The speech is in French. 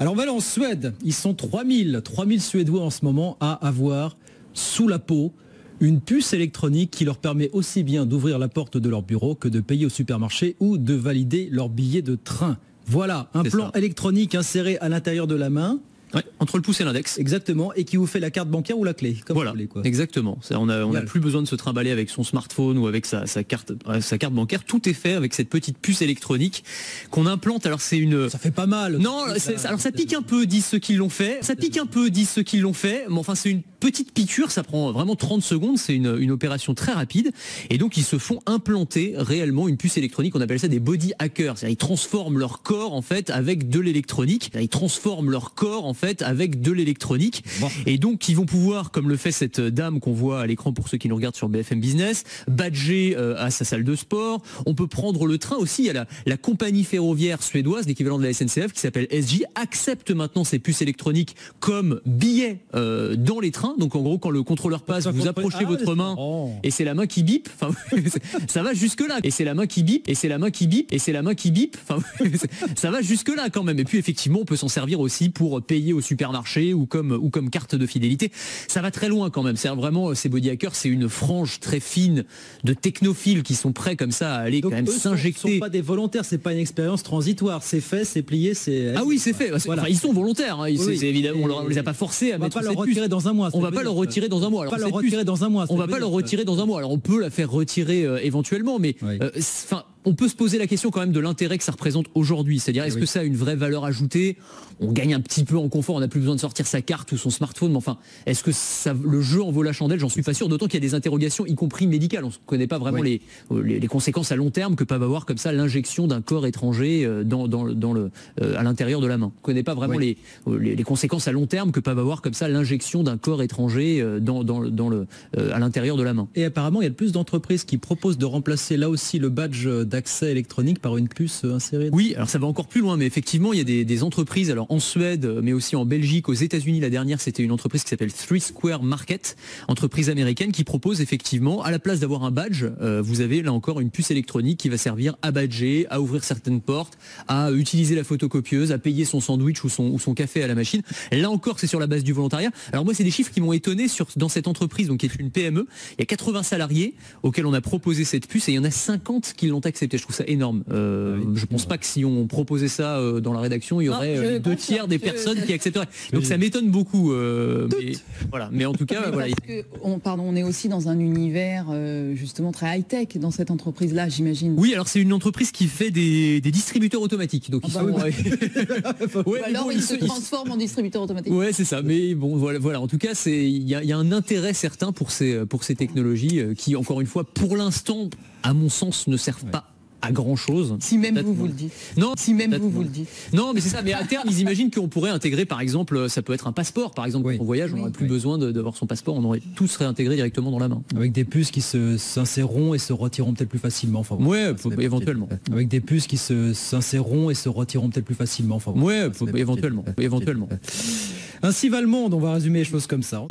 Alors on va aller en Suède. Ils sont 3000 Suédois en ce moment à avoir sous la peau une puce électronique qui leur permet aussi bien d'ouvrir la porte de leur bureau que de payer au supermarché ou de valider leur billet de train. Voilà, un plan électronique inséré à l'intérieur de la main. Ouais, entre le pouce et l'index. Exactement, et qui vous fait la carte bancaire ou la clé, comme voilà, vous voulez, quoi. Exactement. On n'a plus besoin de se trimballer avec son smartphone ou avec sa carte bancaire. Tout est fait avec cette petite puce électronique qu'on implante. Alors c'est une... Ça fait pas mal. Non, alors ça pique un peu, disent ceux qui l'ont fait. Ça pique un peu, disent ceux qui l'ont fait. Mais enfin, c'est une petite piqûre, ça prend vraiment 30 secondes. C'est une opération très rapide. Et donc, ils se font implanter réellement une puce électronique. On appelle ça des body hackers. C'est-à-dire, ils transforment leur corps, en fait, avec de l'électronique. Ils transforment leur corps, en fait, avec de l'électronique. Bon. Et donc, ils vont pouvoir, comme le fait cette dame qu'on voit à l'écran pour ceux qui nous regardent sur BFM Business, badger à sa salle de sport. On peut prendre le train aussi. Il y a la compagnie ferroviaire suédoise, l'équivalent de la SNCF, qui s'appelle SJ, accepte maintenant ces puces électroniques comme billets dans les trains. Donc, en gros, quand le contrôleur passe, vous approchez votre main et c'est la main qui bip. Enfin, ça va jusque-là. Et c'est la main qui bip. Et c'est la main qui bip. Et c'est la main qui bip. Enfin, ça va jusque-là quand même. Et puis, effectivement, on peut s'en servir aussi pour payer au supermarché ou comme carte de fidélité. Ça va très loin quand même. C'est vraiment, ces body hackers, c'est une frange très fine de technophiles qui sont prêts comme ça à aller donc quand même s'injecter. Ils sont pas des volontaires, c'est pas une expérience transitoire. C'est fait, c'est plié, c'est... Ah oui, c'est fait. Voilà. Enfin, ils sont volontaires. Hein. Oui. C'est évidemment, on les a pas forcés à mettre cette puce. On va pas leur retirer dans un mois. On va pas leur retirer dans un mois. On va pas leur retirer dans un mois. On va pas leur retirer dans un mois. Alors on peut la faire retirer éventuellement, mais enfin. On peut se poser la question quand même de l'intérêt que ça représente aujourd'hui. C'est-à-dire, est-ce que ça a une vraie valeur ajoutée? On gagne un petit peu en confort, on n'a plus besoin de sortir sa carte ou son smartphone, mais enfin, est-ce que le jeu en vaut la chandelle? J'en suis pas sûr, d'autant qu'il y a des interrogations, y compris médicales. On ne connaît pas vraiment les conséquences à long terme que peuvent avoir comme ça l'injection d'un corps étranger à l'intérieur de la main. On ne connaît pas vraiment les conséquences à long terme que peuvent avoir comme ça l'injection d'un corps étranger à l'intérieur de la main. Et apparemment, il y a de plus d'entreprises qui proposent de remplacer là aussi le badge d'accès électronique par une puce insérée. Oui, alors ça va encore plus loin, mais effectivement, il y a des entreprises, alors en Suède, mais aussi en Belgique, aux États-Unis, la dernière, c'était une entreprise qui s'appelle Three Square Market, entreprise américaine qui propose effectivement, à la place d'avoir un badge, vous avez là encore une puce électronique qui va servir à badger, à ouvrir certaines portes, à utiliser la photocopieuse, à payer son sandwich ou son café à la machine. Là encore, c'est sur la base du volontariat. Alors moi, c'est des chiffres qui m'ont étonné dans cette entreprise, donc qui est une PME. Il y a 80 salariés auxquels on a proposé cette puce et il y en a 50 qui l'ont accepté. Je trouve ça énorme. Je pense pas que si on proposait ça dans la rédaction, il y aurait 2/3 des personnes qui accepteraient. Donc ça m'étonne beaucoup. Mais en tout cas, voilà. On est aussi dans un univers justement très high-tech dans cette entreprise-là, j'imagine. Oui, alors c'est une entreprise qui fait des distributeurs automatiques. Donc ils se transforment en distributeurs automatiques. Ouais, c'est ça. Mais bon, voilà. En tout cas, il y a un intérêt certain pour ces technologies qui, encore une fois, pour l'instant, à mon sens, ne servent pas à grand chose. Si même vous le dites. Non, si même vous le dites. Non, mais c'est ça. Mais à terme, ils imaginent qu'on pourrait intégrer, par exemple, ça peut être un passeport, par exemple, quand on voyage, on n'aurait plus besoin d'avoir son passeport, on aurait tout se réintégré directement dans la main. Avec des puces qui s'inséreront et se retireront peut-être plus facilement. Enfin, éventuellement. Avec des puces qui s'inséreront et se retireront peut-être plus facilement. Enfin, éventuellement. Ainsi va le monde. On va résumer les choses comme ça.